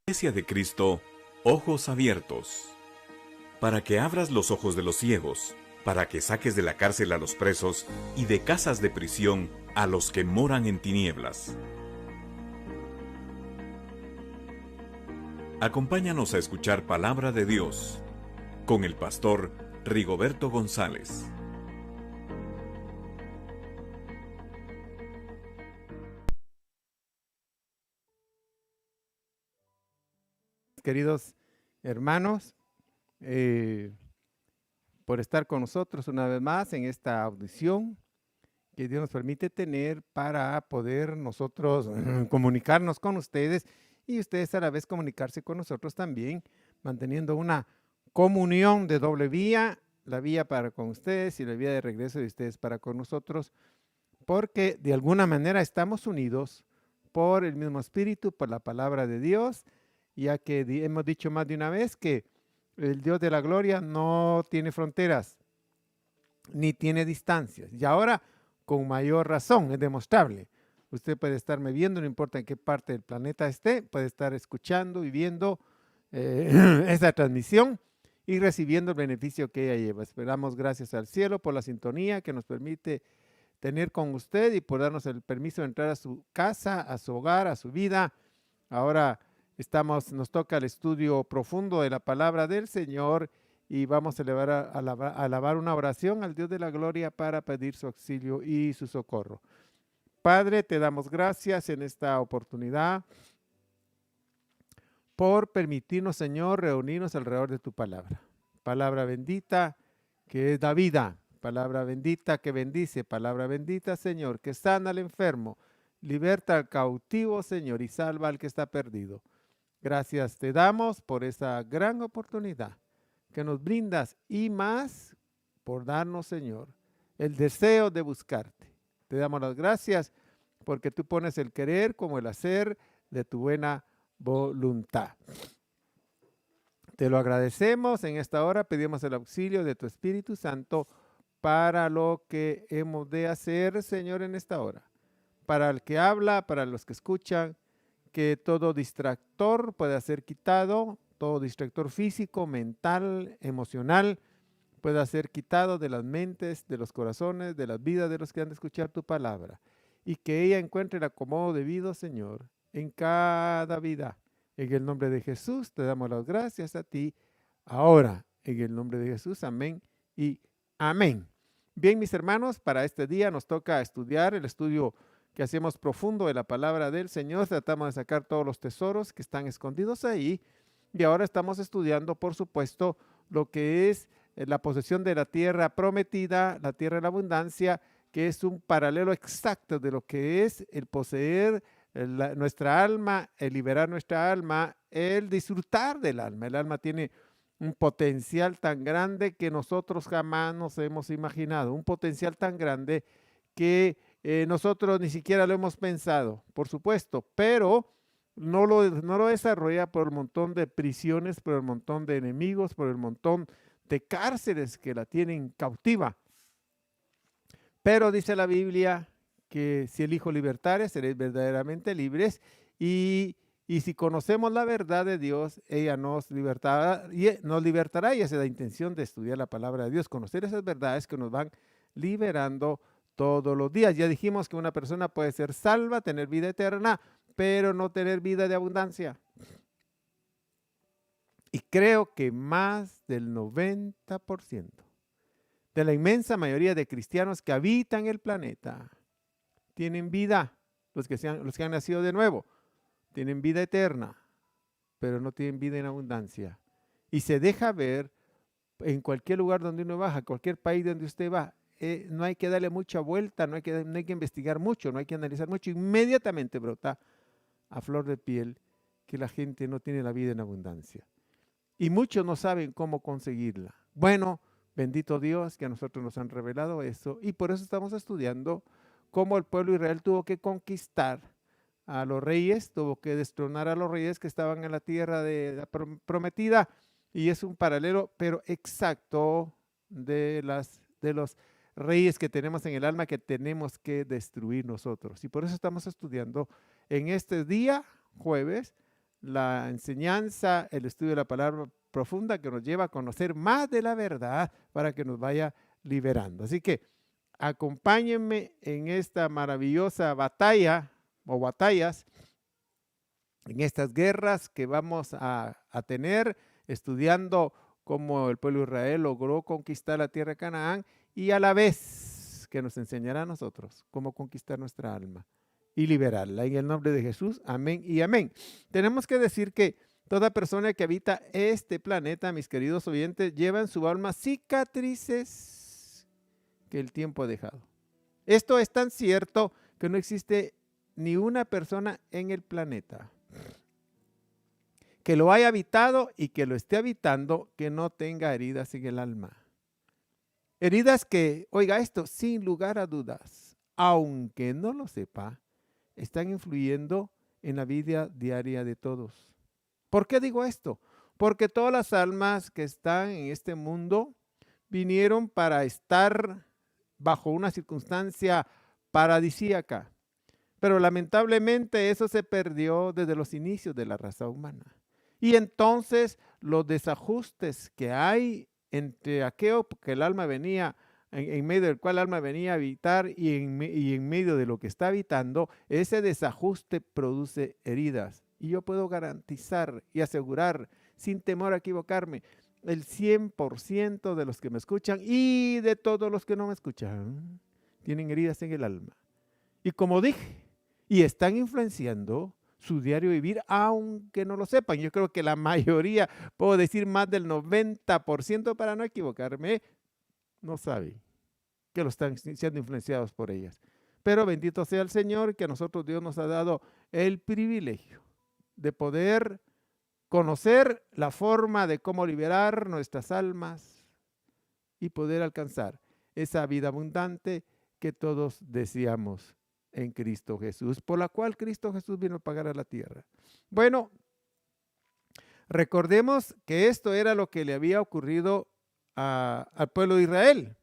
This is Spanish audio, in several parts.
Iglesia de Cristo, ojos abiertos. Para que abras los ojos de los ciegos, para que saques de la cárcel a los presos y de casas de prisión a los que moran en tinieblas. Acompáñanos a escuchar Palabra de Dios con el pastor Rigoberto González. Queridos hermanos, por estar con nosotros una vez más en esta audición que Dios nos permite tener para poder nosotros comunicarnos con ustedes y ustedes a la vez comunicarse con nosotros también, manteniendo una comunión de doble vía, la vía para con ustedes y la vía de regreso de ustedes para con nosotros, porque de alguna manera estamos unidos por el mismo espíritu, por la palabra de Dios, ya que hemos dicho más de una vez que el Dios de la gloria no tiene fronteras, ni tiene distancias. Y ahora, con mayor razón, es demostrable. Usted puede estarme viendo, no importa en qué parte del planeta esté, puede estar escuchando y viendo esta transmisión y recibiendo el beneficio que ella lleva. Esperamos gracias al cielo por la sintonía que nos permite tener con usted y por darnos el permiso de entrar a su casa, a su hogar, a su vida. Ahora nos toca el estudio profundo de la palabra del Señor y vamos a alabar una oración al Dios de la gloria para pedir su auxilio y su socorro. Padre, te damos gracias en esta oportunidad por permitirnos, Señor, reunirnos alrededor de tu palabra. Palabra bendita que es da vida, palabra bendita que bendice, palabra bendita, Señor, que sana al enfermo, liberta al cautivo, Señor, y salva al que está perdido. Gracias te damos por esa gran oportunidad que nos brindas y más por darnos, Señor, el deseo de buscarte. Te damos las gracias porque tú pones el querer como el hacer de tu buena voluntad. Te lo agradecemos en esta hora, pedimos el auxilio de tu Espíritu Santo para lo que hemos de hacer, Señor, en esta hora. Para el que habla, para los que escuchan, que todo distractor pueda ser quitado, todo distractor físico, mental, emocional, pueda ser quitado de las mentes, de los corazones, de las vidas de los que han de escuchar tu palabra. Y que ella encuentre el acomodo debido, Señor, en cada vida. En el nombre de Jesús te damos las gracias a ti. Ahora, en el nombre de Jesús, amén y amén. Bien, mis hermanos, para este día nos toca estudiar el estudio que hacemos profundo de la palabra del Señor. Tratamos de sacar todos los tesoros que están escondidos ahí. Y ahora estamos estudiando, por supuesto, lo que es la posesión de la tierra prometida, la tierra de la abundancia, que es un paralelo exacto de lo que es el poseer nuestra alma, el liberar nuestra alma, el disfrutar del alma. El alma tiene un potencial tan grande que nosotros jamás nos hemos imaginado, un potencial tan grande que nosotros ni siquiera lo hemos pensado, por supuesto, pero no lo desarrolla por el montón de prisiones, por el montón de enemigos, por el montón de cárceles que la tienen cautiva. Pero dice la Biblia que si el Hijo libertare, seréis verdaderamente libres, y si conocemos la verdad de Dios, ella nos libertará, y esa es la intención de estudiar la palabra de Dios, conocer esas verdades que nos van liberando todos los días. Ya dijimos que una persona puede ser salva, tener vida eterna, pero no tener vida de abundancia. Y creo que más del 90% de la inmensa mayoría de cristianos que habitan el planeta tienen vida, los que han nacido de nuevo, tienen vida eterna, pero no tienen vida en abundancia. Y se deja ver en cualquier lugar donde uno baja, cualquier país donde usted va. No hay que darle mucha vuelta, no hay que investigar mucho, no hay que analizar mucho. Inmediatamente brota a flor de piel que la gente no tiene la vida en abundancia. Y muchos no saben cómo conseguirla. Bueno, bendito Dios que a nosotros nos han revelado eso. Y por eso estamos estudiando cómo el pueblo de Israel tuvo que conquistar a los reyes, tuvo que destronar a los reyes que estaban en la tierra de la prometida. Y es un paralelo, pero exacto, de los reyes que tenemos en el alma que tenemos que destruir nosotros. Y por eso estamos estudiando en este día, jueves, la enseñanza, el estudio de la palabra profunda que nos lleva a conocer más de la verdad para que nos vaya liberando. Así que acompáñenme en esta maravillosa batalla o batallas, en estas guerras que vamos a tener, estudiando cómo el pueblo de Israel logró conquistar la tierra de Canaán y a la vez que nos enseñará a nosotros cómo conquistar nuestra alma y liberarla. En el nombre de Jesús, amén y amén. Tenemos que decir que toda persona que habita este planeta, mis queridos oyentes, lleva en su alma cicatrices que el tiempo ha dejado. Esto es tan cierto que no existe ni una persona en el planeta que lo haya habitado y que lo esté habitando que no tenga heridas en el alma. Heridas que, oiga esto, sin lugar a dudas, aunque no lo sepa, están influyendo en la vida diaria de todos. ¿Por qué digo esto? Porque todas las almas que están en este mundo vinieron para estar bajo una circunstancia paradisíaca. Pero lamentablemente eso se perdió desde los inicios de la raza humana. Y entonces los desajustes que hay entre aquello que el alma venía, en medio del cual el alma venía a habitar y en medio de lo que está habitando, ese desajuste produce heridas. Y yo puedo garantizar y asegurar, sin temor a equivocarme, el 100% de los que me escuchan y de todos los que no me escuchan tienen heridas en el alma. Y como dije, y están influenciando su diario vivir, aunque no lo sepan. Yo creo que la mayoría, puedo decir más del 90% para no equivocarme, no sabe que lo están siendo influenciados por ellas. Pero bendito sea el Señor, que a nosotros Dios nos ha dado el privilegio de poder conocer la forma de cómo liberar nuestras almas y poder alcanzar esa vida abundante que todos deseamos en Cristo Jesús, por la cual Cristo Jesús vino a pagar a la tierra. Bueno, recordemos que esto era lo que le había ocurrido al pueblo de Israel.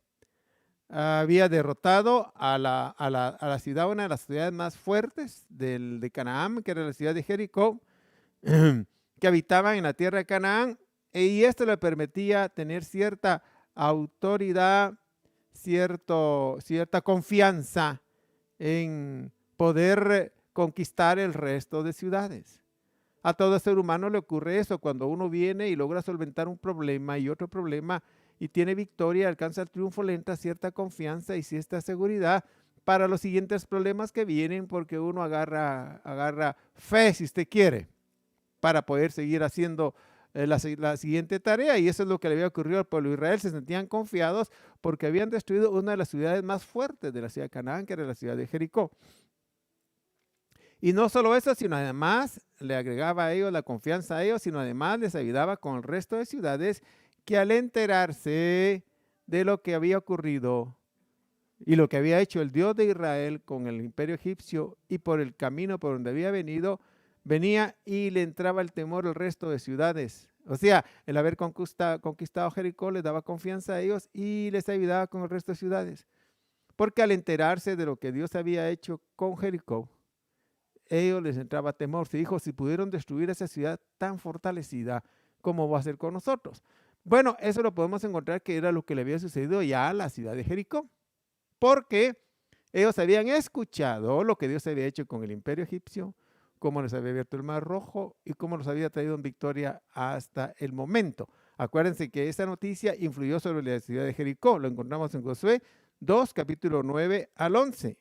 Había derrotado a la ciudad, una de las ciudades más fuertes de Canaán, que era la ciudad de Jericó, que habitaban en la tierra de Canaán, y esto le permitía tener cierta autoridad, cierta confianza en poder conquistar el resto de ciudades. A todo ser humano le ocurre eso, cuando uno viene y logra solventar un problema y otro problema y tiene victoria, alcanza el triunfo, le entra cierta confianza y cierta seguridad para los siguientes problemas que vienen, porque uno agarra fe, si usted quiere, para poder seguir haciendo la siguiente tarea. Y eso es lo que le había ocurrido al pueblo de Israel. Se sentían confiados porque habían destruido una de las ciudades más fuertes de la ciudad de Canaán, que era la ciudad de Jericó. Y no solo eso, sino además le agregaba a ellos la confianza a ellos, sino además les ayudaba con el resto de ciudades que al enterarse de lo que había ocurrido y lo que había hecho el Dios de Israel con el imperio egipcio y por el camino por donde había venido, venía y le entraba el temor al resto de ciudades. O sea, el haber conquistado Jericó les daba confianza a ellos y les ayudaba con el resto de ciudades. Porque al enterarse de lo que Dios había hecho con Jericó, ellos les entraba temor. Se dijo, si pudieron destruir esa ciudad tan fortalecida, ¿cómo va a ser con nosotros? Bueno, eso lo podemos encontrar que era lo que le había sucedido ya a la ciudad de Jericó. Porque ellos habían escuchado lo que Dios había hecho con el imperio egipcio, cómo les había abierto el Mar Rojo y cómo los había traído en victoria hasta el momento. Acuérdense que esta noticia influyó sobre la ciudad de Jericó. Lo encontramos en Josué 2, capítulo 9 al 11.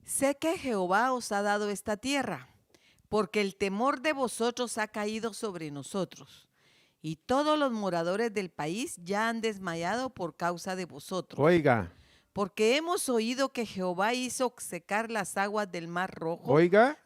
Sé que Jehová os ha dado esta tierra, porque el temor de vosotros ha caído sobre nosotros, y todos los moradores del país ya han desmayado por causa de vosotros. Oiga. Porque hemos oído que Jehová hizo secar las aguas del Mar Rojo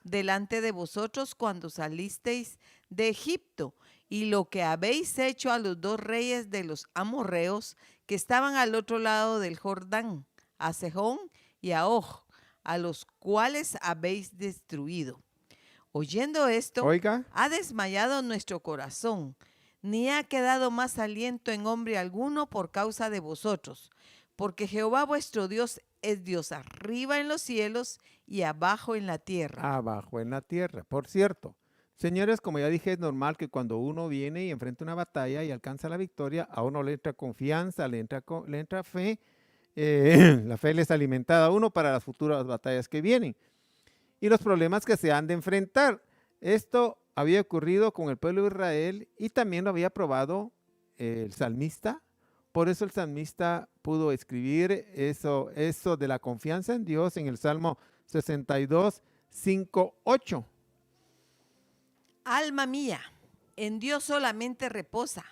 delante de vosotros cuando salisteis de Egipto, y lo que habéis hecho a los 2 reyes de los amorreos que estaban al otro lado del Jordán, a Sejón y a Og, a los cuales habéis destruido. Oyendo esto, ha desmayado nuestro corazón, ni ha quedado más aliento en hombre alguno por causa de vosotros, porque Jehová vuestro Dios es Dios arriba en los cielos y abajo en la tierra. Abajo en la tierra. Por cierto, señores, como ya dije, es normal que cuando uno viene y enfrenta una batalla y alcanza la victoria, a uno le entra confianza, le entra fe. La fe les alimentada a uno para las futuras batallas que vienen y los problemas que se han de enfrentar. Esto había ocurrido con el pueblo de Israel y también lo había probado el salmista. Por eso el salmista pudo escribir eso de la confianza en Dios en el Salmo 62, 5, 8. Alma mía, en Dios solamente reposa,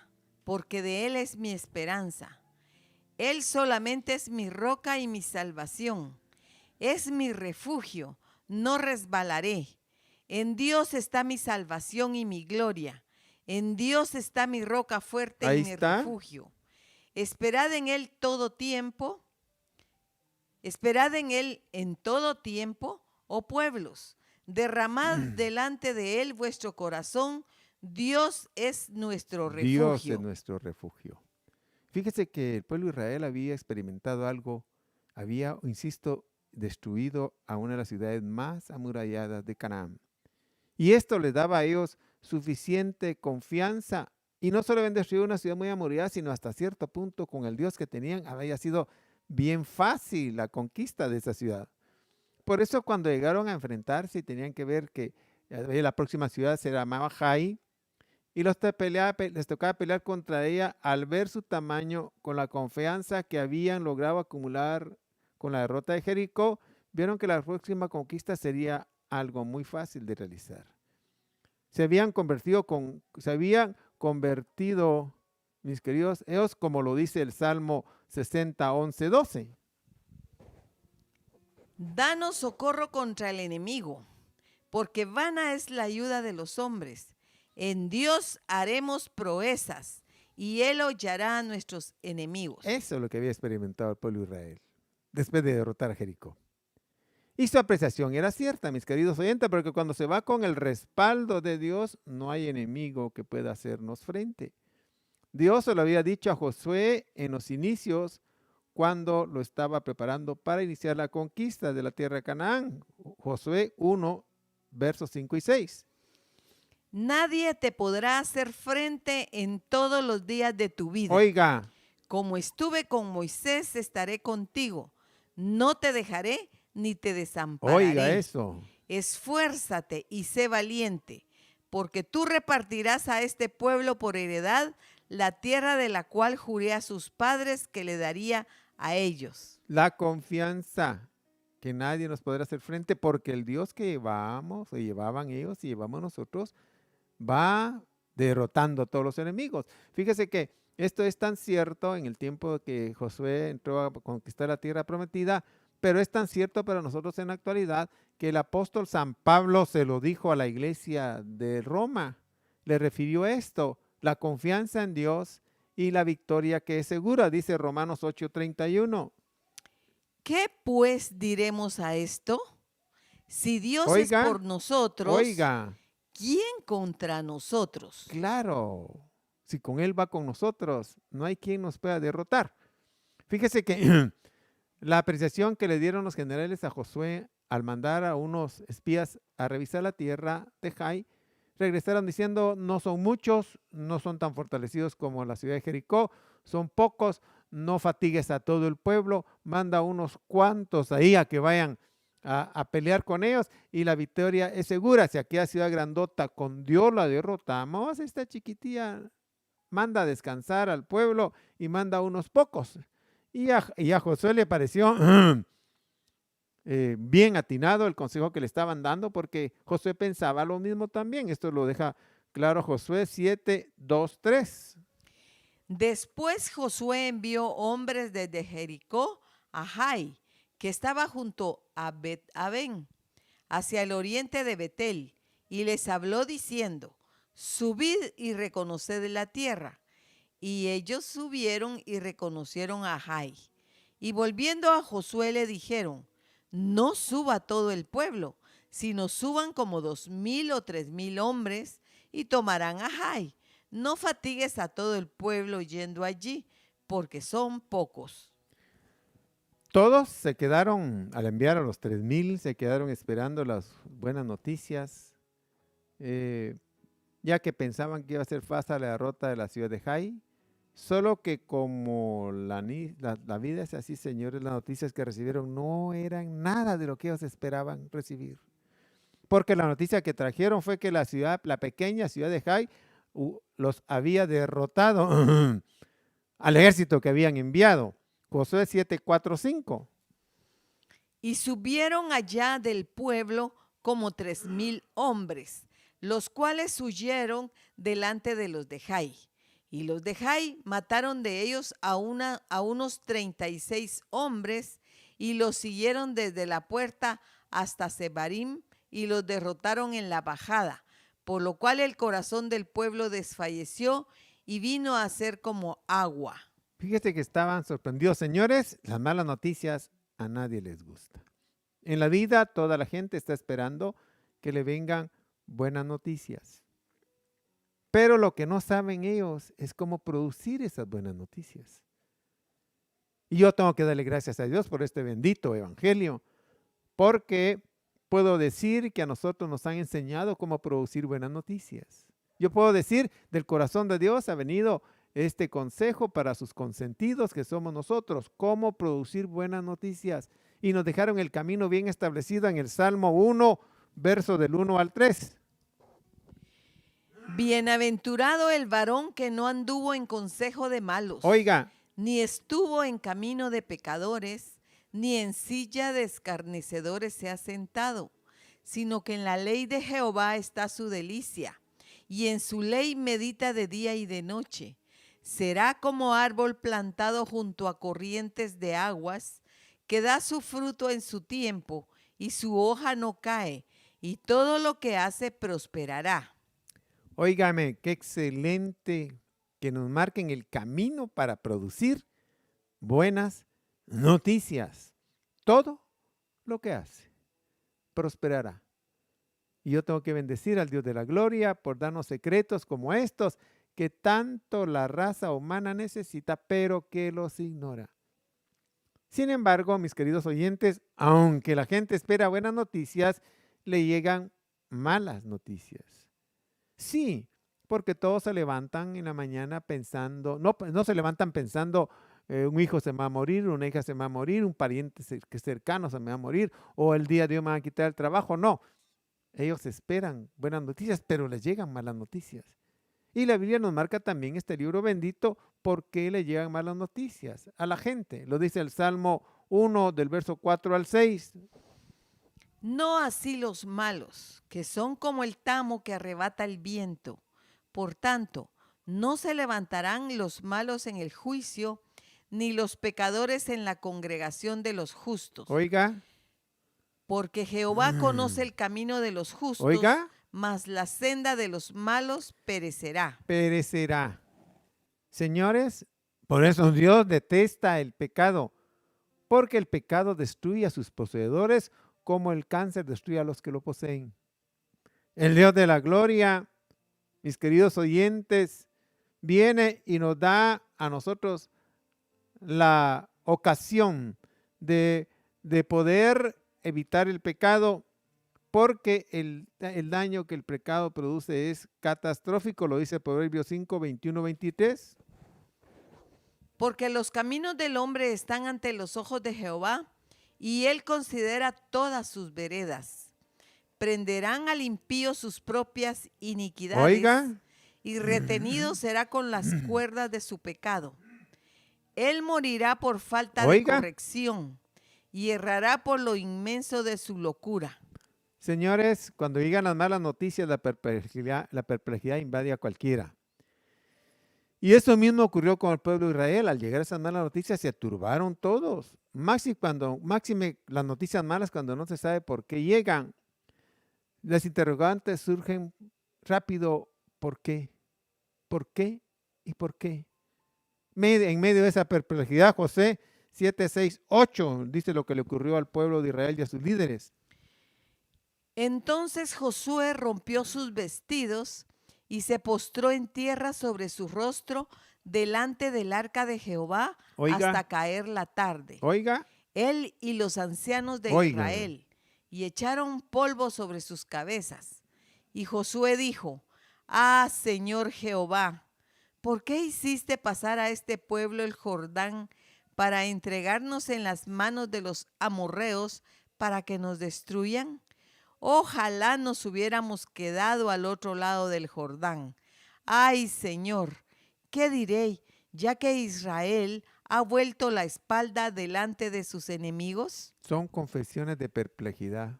porque de Él es mi esperanza. Él solamente es mi roca y mi salvación. Es mi refugio, no resbalaré. En Dios está mi salvación y mi gloria. En Dios está mi roca fuerte y mi refugio. Esperad en Él todo tiempo. Esperad en Él en todo tiempo, oh pueblos. Derramad delante de Él vuestro corazón. Dios es nuestro refugio. Dios es nuestro refugio. Fíjese que el pueblo de Israel había experimentado algo, había, insisto, destruido a una de las ciudades más amuralladas de Canaán. Y esto les daba a ellos suficiente confianza. Y no solo habían destruido una ciudad muy amurallada, sino hasta cierto punto con el Dios que tenían había sido bien fácil la conquista de esa ciudad. Por eso cuando llegaron a enfrentarse y tenían que ver que la próxima ciudad se llamaba Jai, y les tocaba pelear contra ella al ver su tamaño, con la confianza que habían logrado acumular con la derrota de Jericó, vieron que la próxima conquista sería algo muy fácil de realizar. Se habían convertido, mis queridos, ellos, como lo dice el Salmo 60, 11, 12. Danos socorro contra el enemigo, porque vana es la ayuda de los hombres. En Dios haremos proezas y Él hollará a nuestros enemigos. Eso es lo que había experimentado el pueblo de Israel después de derrotar a Jericó. Y su apreciación era cierta, mis queridos oyentes, porque cuando se va con el respaldo de Dios, no hay enemigo que pueda hacernos frente. Dios se lo había dicho a Josué en los inicios, cuando lo estaba preparando para iniciar la conquista de la tierra de Canaán. Josué 1, versos 5 y 6. Nadie te podrá hacer frente en todos los días de tu vida. Oiga. Como estuve con Moisés, estaré contigo. No te dejaré ni te desampararé. Oiga eso. Esfuérzate y sé valiente, porque tú repartirás a este pueblo por heredad la tierra de la cual juré a sus padres que le daría a ellos. La confianza que nadie nos podrá hacer frente, porque el Dios que llevamos, o llevaban ellos y llevamos nosotros, va derrotando a todos los enemigos. Fíjese que esto es tan cierto en el tiempo que Josué entró a conquistar la tierra prometida, pero es tan cierto para nosotros en la actualidad que el apóstol San Pablo se lo dijo a la iglesia de Roma. Le refirió esto, la confianza en Dios y la victoria que es segura, dice Romanos 8:31. ¿Qué pues diremos a esto? Si Dios es por nosotros, ¿quién contra nosotros? Claro, si con Él va con nosotros, no hay quien nos pueda derrotar. Fíjese que la apreciación que le dieron los generales a Josué al mandar a unos espías a revisar la tierra de Jai, regresaron diciendo, no son muchos, no son tan fortalecidos como la ciudad de Jericó, son pocos, no fatigues a todo el pueblo, manda unos cuantos ahí a que vayan a pelear con ellos y la victoria es segura. Si aquella ciudad grandota con Dios la derrotamos, esta chiquitilla manda a descansar al pueblo y manda unos pocos. Y a Josué le pareció bien atinado el consejo que le estaban dando, porque Josué pensaba lo mismo también. Esto lo deja claro Josué 7, 2, 3. Después Josué envió hombres desde Jericó a Jai, que estaba junto a Bet-Aven, hacia el oriente de Betel, y les habló diciendo, subid y reconoced la tierra. Y ellos subieron y reconocieron a Jai. Y volviendo a Josué le dijeron, no suba todo el pueblo, sino suban como 2,000 o 3,000 hombres y tomarán a Jai. No fatigues a todo el pueblo yendo allí, porque son pocos. todos se quedaron, al enviar a los 3,000, se quedaron esperando las buenas noticias, ya que pensaban que iba a ser fácil la derrota de la ciudad de Jai. Solo que como la vida es así, señores, las noticias que recibieron no eran nada de lo que ellos esperaban recibir. Porque la noticia que trajeron fue que la pequeña ciudad de Jai los había derrotado al ejército que habían enviado. Josué 7:4-5. Y subieron allá del pueblo como 3,000 hombres, los cuales huyeron delante de los de Jai. Y los de Jai mataron de ellos a unos 36 hombres y los siguieron desde la puerta hasta Sebarim y los derrotaron en la bajada, por lo cual el corazón del pueblo desfalleció y vino a ser como agua. Fíjese que estaban sorprendidos, señores. Las malas noticias a nadie les gusta. En la vida toda la gente está esperando que le vengan buenas noticias. Pero lo que no saben ellos es cómo producir esas buenas noticias. Y yo tengo que darle gracias a Dios por este bendito evangelio, porque puedo decir que a nosotros nos han enseñado cómo producir buenas noticias. Yo puedo decir, del corazón de Dios ha venido este consejo para sus consentidos, que somos nosotros, cómo producir buenas noticias. Y nos dejaron el camino bien establecido en el Salmo 1, verso del 1 al 3. Bienaventurado el varón que no anduvo en consejo de malos, Oiga, ni estuvo en camino de pecadores, ni en silla de escarnecedores se ha sentado, sino que en la ley de Jehová está su delicia, y en su ley medita de día y de noche. Será como árbol plantado junto a corrientes de aguas, que da su fruto en su tiempo, y su hoja no cae, y todo lo que hace prosperará. óigame, qué excelente que nos marquen el camino para producir buenas noticias. Todo lo que hace prosperará. Y yo tengo que bendecir al Dios de la gloria por darnos secretos como estos que tanto la raza humana necesita, pero que los ignora. Sin embargo, mis queridos oyentes, aunque la gente espera buenas noticias, le llegan malas noticias. Sí, porque todos se levantan en la mañana pensando, no se levantan pensando un hijo se me va a morir, una hija se me va a morir, un pariente cercano se me va a morir, o el día de Dios me va a quitar el trabajo. No, ellos esperan buenas noticias, pero les llegan malas noticias. Y la Biblia nos marca también este libro bendito por qué le llegan malas noticias a la gente. Lo dice el Salmo 1 del verso 4 al 6. No así los malos, que son como el tamo que arrebata el viento. Por tanto, no se levantarán los malos en el juicio, ni los pecadores en la congregación de los justos. Oiga. Porque Jehová conoce el camino de los justos, Oiga, mas la senda de los malos perecerá. Perecerá. Señores, por eso Dios detesta el pecado, porque el pecado destruye a sus poseedores como el cáncer destruye a los que lo poseen. El Dios de la gloria, mis queridos oyentes, viene y nos da a nosotros la ocasión de poder evitar el pecado, porque el daño que el pecado produce es catastrófico, lo dice Proverbios 5, 21, 23. Porque los caminos del hombre están ante los ojos de Jehová, y él considera todas sus veredas. Prenderán al impío sus propias iniquidades. Oiga. Y retenido será con las cuerdas de su pecado. Él morirá por falta de corrección y errará por lo inmenso de su locura. Señores, cuando llegan las malas noticias, la perplejidad invade a cualquiera. Y eso mismo ocurrió con el pueblo de Israel. Al llegar a esas malas noticias, se aturbaron todos. Máxime las noticias malas cuando no se sabe por qué llegan. Las interrogantes surgen rápido. ¿Por qué? ¿Por qué? ¿Y por qué? En medio de esa perplejidad, Josué 7, 6, 8 dice lo que le ocurrió al pueblo de Israel y a sus líderes. Entonces Josué rompió sus vestidos y se postró en tierra sobre su rostro delante del arca de Jehová hasta caer la tarde. Oiga. él y los ancianos de Oigan. Israel, y echaron polvo sobre sus cabezas. Y Josué dijo: Ah, Señor Jehová, ¿por qué hiciste pasar a este pueblo el Jordán para entregarnos en las manos de los amorreos para que nos destruyan? Ojalá nos hubiéramos quedado al otro lado del Jordán. Ay, Señor, ¿qué diré, ya que Israel ha vuelto la espalda delante de sus enemigos? Son confesiones de perplejidad.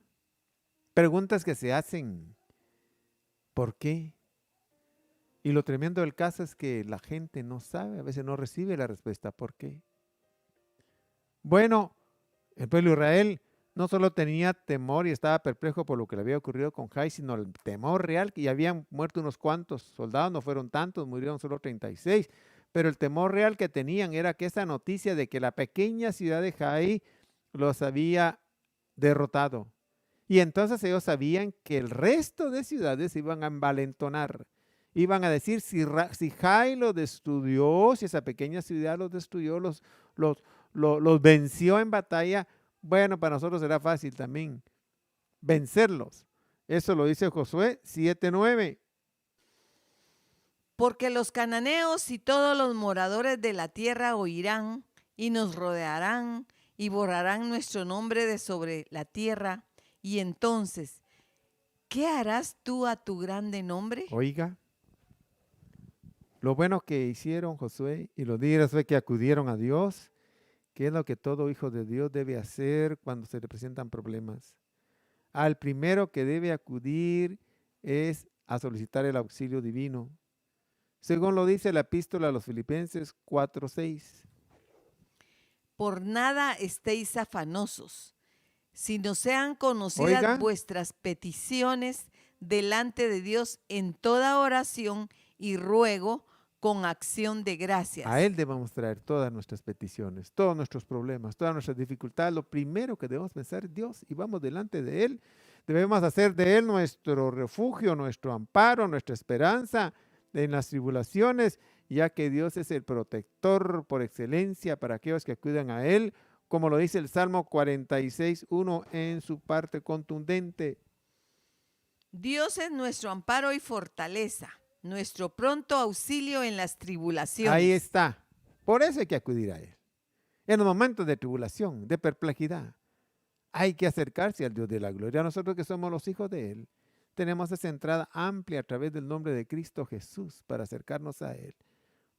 Preguntas que se hacen. ¿Por qué? Y lo tremendo del caso es que la gente no sabe, a veces no recibe la respuesta. ¿Por qué? Bueno, el pueblo de Israel no solo tenía temor y estaba perplejo por lo que le había ocurrido con Jai, sino el temor real, que ya habían muerto unos cuantos soldados, no fueron tantos, murieron solo 36, pero el temor real que tenían era que esa noticia de que la pequeña ciudad de Jai los había derrotado. Y entonces ellos sabían que el resto de ciudades iban a envalentonar. Iban a decir, si Jai lo destruyó, si esa pequeña ciudad los destruyó, los venció en batalla, bueno, para nosotros será fácil también vencerlos. Eso lo dice Josué 7:9. Porque los cananeos y todos los moradores de la tierra oirán y nos rodearán y borrarán nuestro nombre de sobre la tierra. Y entonces, ¿qué harás tú a tu grande nombre? Oiga, lo bueno que hicieron Josué y los líderes fue que acudieron a Dios, que es lo que todo hijo de Dios debe hacer cuando se le presentan problemas. Al primero que debe acudir es a solicitar el auxilio divino, según lo dice la epístola a los Filipenses 4:6. Por nada estéis afanosos, sino sean conocidas vuestras peticiones delante de Dios en toda oración y ruego con acción de gracias. A Él debemos traer todas nuestras peticiones, todos nuestros problemas, todas nuestras dificultades. Lo primero que debemos pensar es Dios y vamos delante de Él. Debemos hacer de Él nuestro refugio, nuestro amparo, nuestra esperanza en las tribulaciones, ya que Dios es el protector por excelencia para aquellos que acudan a Él, como lo dice el Salmo 46:1 en su parte contundente. Dios es nuestro amparo y fortaleza, nuestro pronto auxilio en las tribulaciones. Ahí está. Por eso hay que acudir a Él. En los momentos de tribulación, de perplejidad, hay que acercarse al Dios de la gloria. Nosotros que somos los hijos de Él, tenemos esa entrada amplia a través del nombre de Cristo Jesús para acercarnos a Él.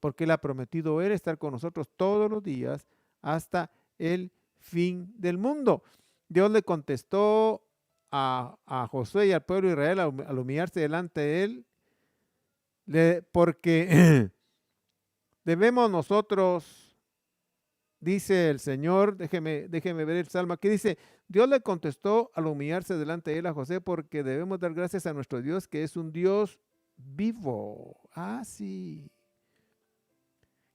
Porque Él ha prometido Él estar con nosotros todos los días hasta el fin del mundo. Dios le contestó a Josué y al pueblo de Israel al humillarse delante de Él, porque debemos nosotros, dice el Señor, déjeme ver el Salmo, aquí dice, Dios le contestó al humillarse delante de Él a José, porque debemos dar gracias a nuestro Dios, que es un Dios vivo. Ah, sí.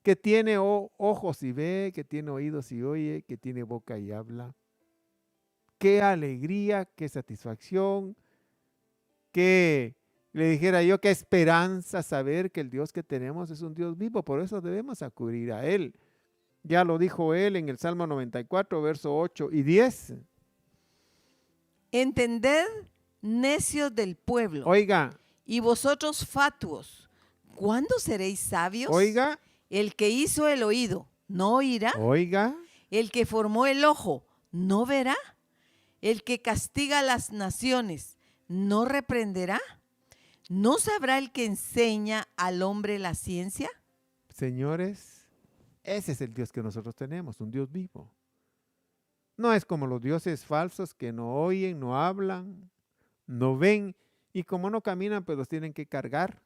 Que tiene ojos y ve, que tiene oídos y oye, que tiene boca y habla. Qué alegría, qué satisfacción, que le dijera yo, qué esperanza saber que el Dios que tenemos es un Dios vivo, por eso debemos acudir a Él. Ya lo dijo Él en el Salmo 94, verso 8 y 10. Entended, necios del pueblo. Oiga. Y vosotros fatuos, ¿cuándo seréis sabios? Oiga. El que hizo el oído, ¿no oirá? Oiga. El que formó el ojo, ¿no verá? El que castiga a las naciones, ¿no reprenderá? ¿No sabrá el que enseña al hombre la ciencia? Señores, ese es el Dios que nosotros tenemos, un Dios vivo. No es como los dioses falsos que no oyen, no hablan, no ven, y como no caminan, pues los tienen que cargar.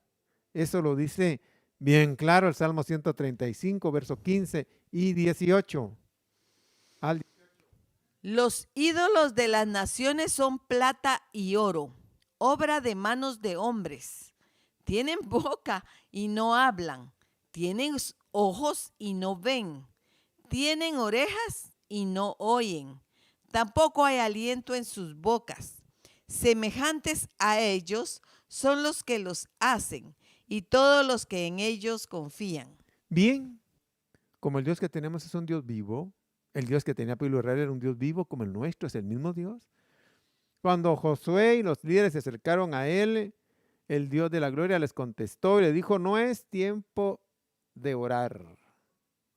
Eso lo dice bien claro el Salmo 135, verso 15 y 18. Los ídolos de las naciones son plata y oro, obra de manos de hombres. Tienen boca y no hablan, tienen ojos y no ven, tienen orejas y no oyen, tampoco hay aliento en sus bocas. Semejantes a ellos son los que los hacen y todos los que en ellos confían. Bien, como el Dios que tenemos es un Dios vivo, El Dios que tenía pueblo Israel era un Dios vivo como el nuestro, es el mismo Dios. Cuando Josué y los líderes se acercaron a él, el Dios de la gloria les contestó y le dijo, no es tiempo de orar,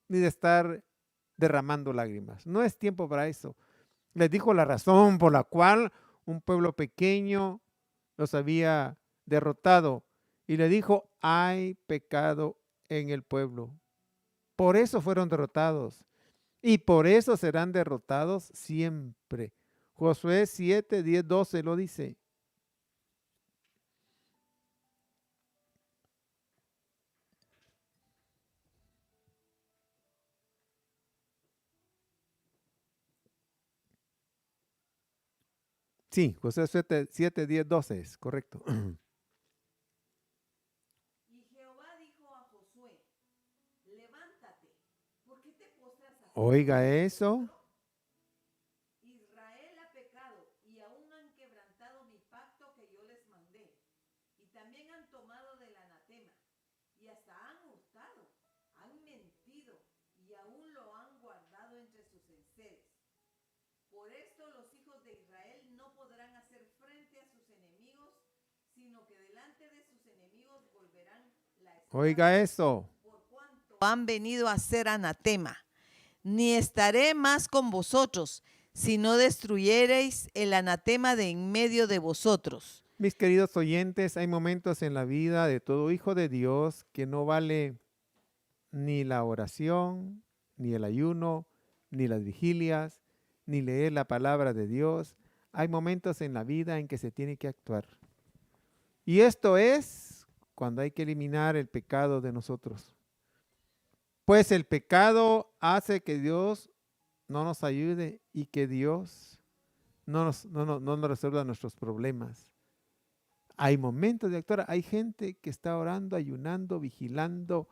ni de estar derramando lágrimas. No es tiempo para eso. Les dijo la razón por la cual un pueblo pequeño los había derrotado. Y le dijo, hay pecado en el pueblo. Por eso fueron derrotados. Y por eso serán derrotados siempre. Josué 7, 10, 12 lo dice. Sí, Josué 7, 10, 12 es correcto. Y Jehová dijo a Josué, levántate, ¿por qué te postras así? Oiga eso. Israel ha pecado y aún han quebrantado mi pacto que yo les mandé. Y también han tomado del anatema y hasta han hurtado, han mentido y aún lo han guardado entre sus enseres. Por esto los hijos de Israel no podrán hacer frente a sus enemigos, sino que delante de sus enemigos volverán la espada. Oiga eso. Por cuanto han venido a ser anatema, ni estaré más con vosotros, si no destruyereis el anatema de en medio de vosotros. Mis queridos oyentes, hay momentos en la vida de todo hijo de Dios que no vale ni la oración, ni el ayuno, ni las vigilias, ni leer la palabra de Dios. Hay momentos en la vida en que se tiene que actuar. Y esto es cuando hay que eliminar el pecado de nosotros. Pues el pecado hace que Dios no nos ayude y que Dios no nos resuelva nuestros problemas. Hay momentos de actuar. Hay gente que está orando, ayunando, vigilando.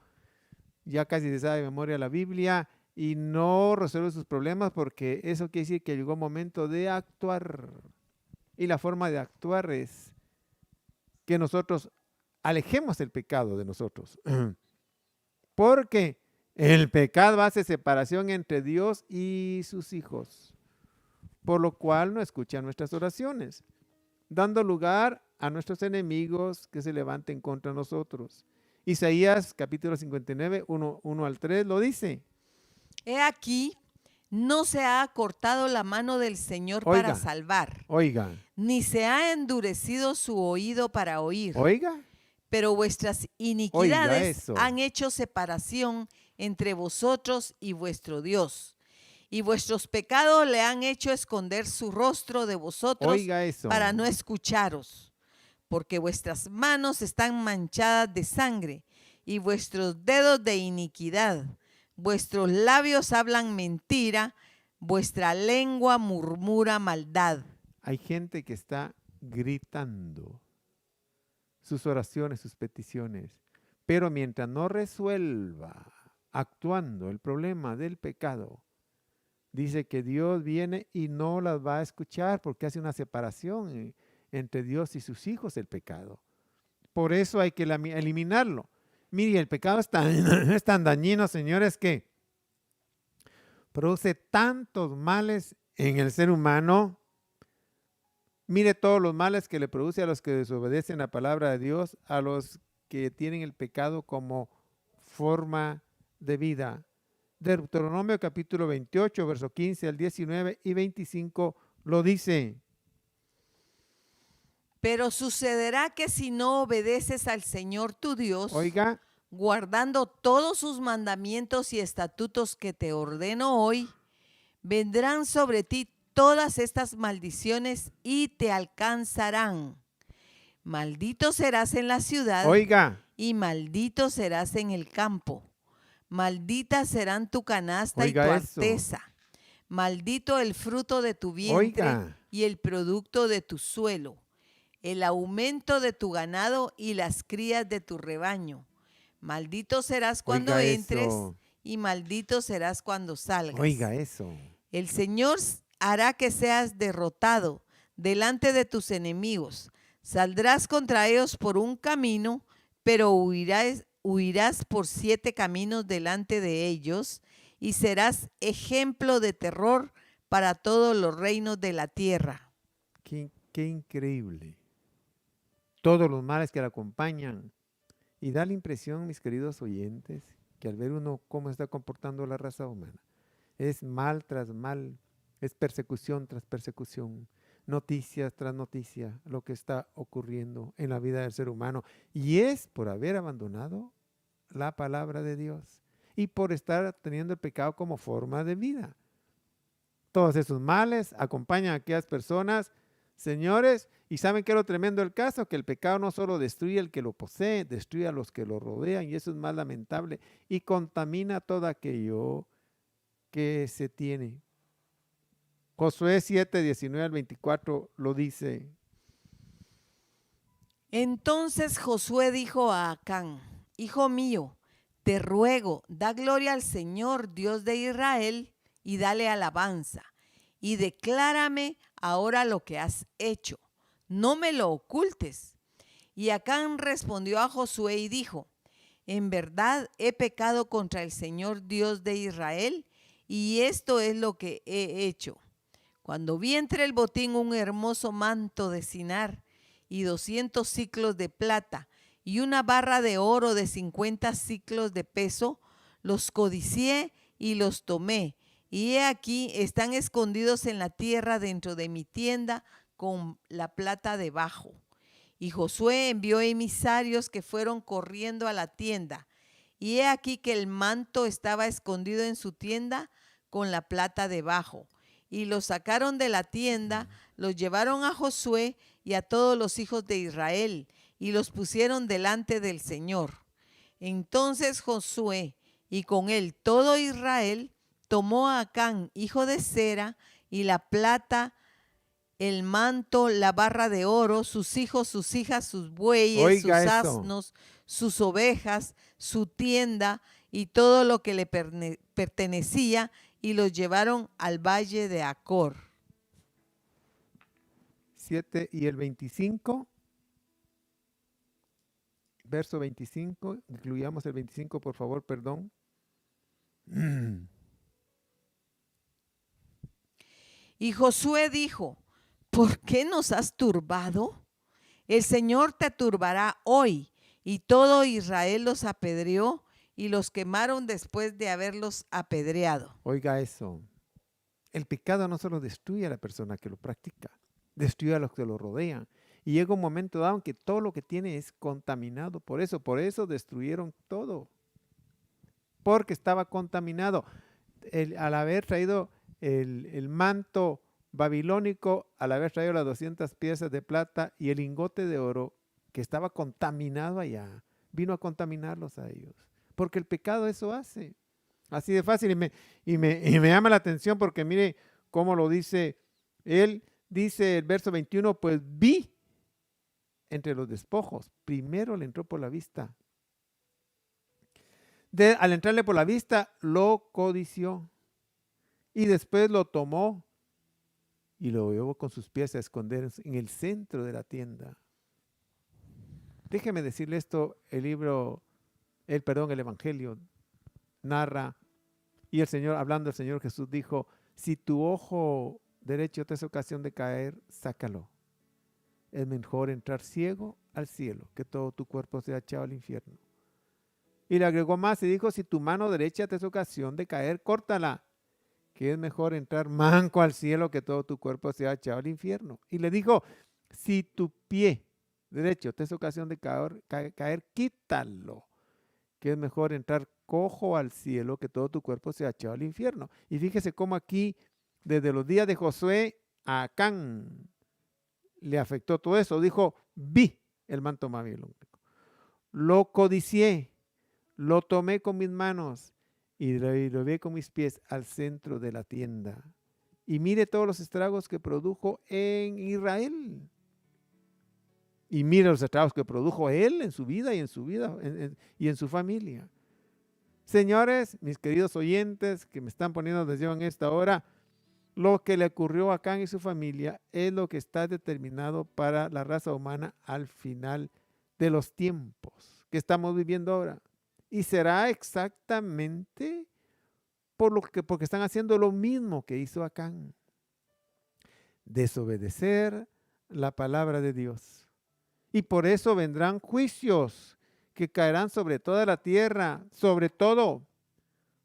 Ya casi se sabe de memoria la Biblia y no resuelve sus problemas porque eso quiere decir que llegó el momento de actuar. Y la forma de actuar es que nosotros alejemos el pecado de nosotros. Porque el pecado hace separación entre Dios y sus hijos, por lo cual no escuchan nuestras oraciones, dando lugar a nuestros enemigos que se levanten contra nosotros. Isaías capítulo 59, 1 al 3 lo dice. He aquí, no se ha cortado la mano del Señor para salvar, ni se ha endurecido su oído para oír. Pero vuestras iniquidades han hecho separación entre vosotros y vuestro Dios. Y vuestros pecados le han hecho esconder su rostro de vosotros para no escucharos. Porque vuestras manos están manchadas de sangre y vuestros dedos de iniquidad. Vuestros labios hablan mentira, vuestra lengua murmura maldad. Hay gente que está gritando sus oraciones, sus peticiones, pero mientras no resuelva actuando el problema del pecado, dice que Dios viene y no las va a escuchar porque hace una separación entre Dios y sus hijos el pecado. Por eso hay que eliminarlo. Mire, el pecado es tan dañino, señores, que produce tantos males en el ser humano. Mire todos los males que le produce a los que desobedecen la palabra de Dios, a los que tienen el pecado como forma de vida. Deuteronomio capítulo 28, verso 15 al 19 y 25 lo dice. Pero sucederá que si no obedeces al Señor tu Dios, guardando todos sus mandamientos y estatutos que te ordeno hoy, vendrán sobre ti todas estas maldiciones y te alcanzarán. Maldito serás en la ciudad y maldito serás en el campo. Malditas serán tu canasta y tu arteza. Maldito el fruto de tu vientre y el producto de tu suelo, el aumento de tu ganado y las crías de tu rebaño. Maldito serás cuando entres y maldito serás cuando salgas. El Señor hará que seas derrotado delante de tus enemigos. Saldrás contra ellos por un camino, pero huirás por 7 caminos delante de ellos, y serás ejemplo de terror para todos los reinos de la tierra. Qué increíble. Todos los males que la acompañan. Y da la impresión, mis queridos oyentes, que al ver uno cómo está comportando la raza humana, es mal tras mal, es persecución tras persecución, noticias tras noticias, lo que está ocurriendo en la vida del ser humano. Y es por haber abandonado la palabra de Dios y por estar teniendo el pecado como forma de vida. Todos esos males acompañan a aquellas personas, señores, y ¿saben qué es lo tremendo del caso? Que el pecado no solo destruye al que lo posee, destruye a los que lo rodean, y eso es más lamentable, y contamina todo aquello que se tiene. Josué 7, 19 al 24 lo dice. Entonces Josué dijo a Acán: Hijo mío, te ruego, da gloria al Señor, Dios de Israel, y dale alabanza, y declárame ahora lo que has hecho. No me lo ocultes. Y Acán respondió a Josué y dijo: En verdad he pecado contra el Señor Dios de Israel, y esto es lo que he hecho. Cuando vi entre el botín un hermoso manto de Sinar y 200 siclos de plata y una barra de oro de 50 siclos de peso, los codicié y los tomé. Y he aquí, están escondidos en la tierra dentro de mi tienda con la plata debajo. Y Josué envió emisarios que fueron corriendo a la tienda. Y he aquí que el manto estaba escondido en su tienda con la plata debajo. Y los sacaron de la tienda, los llevaron a Josué y a todos los hijos de Israel, y los pusieron delante del Señor. Entonces Josué, y con él todo Israel, tomó a Acán, hijo de Zera, y la plata, el manto, la barra de oro, sus hijos, sus hijas, sus bueyes, sus asnos, sus ovejas, su tienda y todo lo que le pertenecía, y los llevaron al valle de Acor. 7 y el 25, verso 25, incluyamos el 25 por favor, perdón. Y Josué dijo: ¿Por qué nos has turbado? El Señor te turbará hoy. Y todo Israel los apedreó y los quemaron después de haberlos apedreado. Oiga eso. El pecado no solo destruye a la persona que lo practica, destruye a los que lo rodean. Y llega un momento dado en que todo lo que tiene es contaminado. Por eso destruyeron todo. Porque estaba contaminado. Al haber traído el manto babilónico, al haber traído las 200 piezas de plata y el lingote de oro que estaba contaminado allá, vino a contaminarlos a ellos. Porque el pecado eso hace. Así de fácil. Y me llama la atención porque mire cómo lo dice. Él dice el verso 21, pues vi entre los despojos. Primero le entró por la vista. Al entrarle por la vista, lo codició. Y después lo tomó y lo llevó con sus pies a esconder en el centro de la tienda. Déjeme decirle esto, el Evangelio narra, y el Señor, hablando el Señor Jesús dijo: si tu ojo derecho te es ocasión de caer, sácalo. Es mejor entrar ciego al cielo que todo tu cuerpo sea echado al infierno. Y le agregó más y dijo: si tu mano derecha te es ocasión de caer, córtala, que es mejor entrar manco al cielo que todo tu cuerpo sea echado al infierno. Y le dijo: si tu pie derecho te es ocasión de caer, quítalo, que es mejor entrar cojo al cielo que todo tu cuerpo sea echado al infierno. Y fíjese cómo aquí, desde los días de Josué, a Acán le afectó todo eso. Dijo: vi el manto babilónico, lo codicié, lo tomé con mis manos y lo llevé con mis pies al centro de la tienda. Y mire todos los estragos que produjo en Israel. Y mire los estragos que produjo él en su vida y en su familia. Señores, mis queridos oyentes que me están poniendo atención en esta hora, lo que le ocurrió a Acán y su familia es lo que está determinado para la raza humana al final de los tiempos que estamos viviendo ahora. Y será exactamente porque están haciendo lo mismo que hizo Acán. Desobedecer la palabra de Dios. Y por eso vendrán juicios que caerán sobre toda la tierra, sobre todo,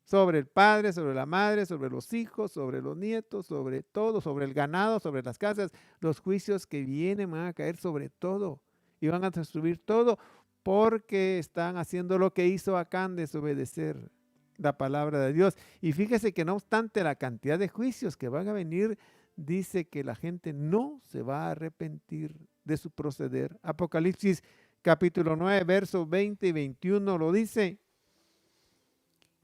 sobre el padre, sobre la madre, sobre los hijos, sobre los nietos, sobre todo, sobre el ganado, sobre las casas. Los juicios que vienen van a caer sobre todo y van a destruir todo porque están haciendo lo que hizo Acán, desobedecer la palabra de Dios. Y fíjese que no obstante la cantidad de juicios que van a venir, dice que la gente no se va a arrepentir de su proceder. Apocalipsis capítulo 9, versos 20 y 21 lo dice.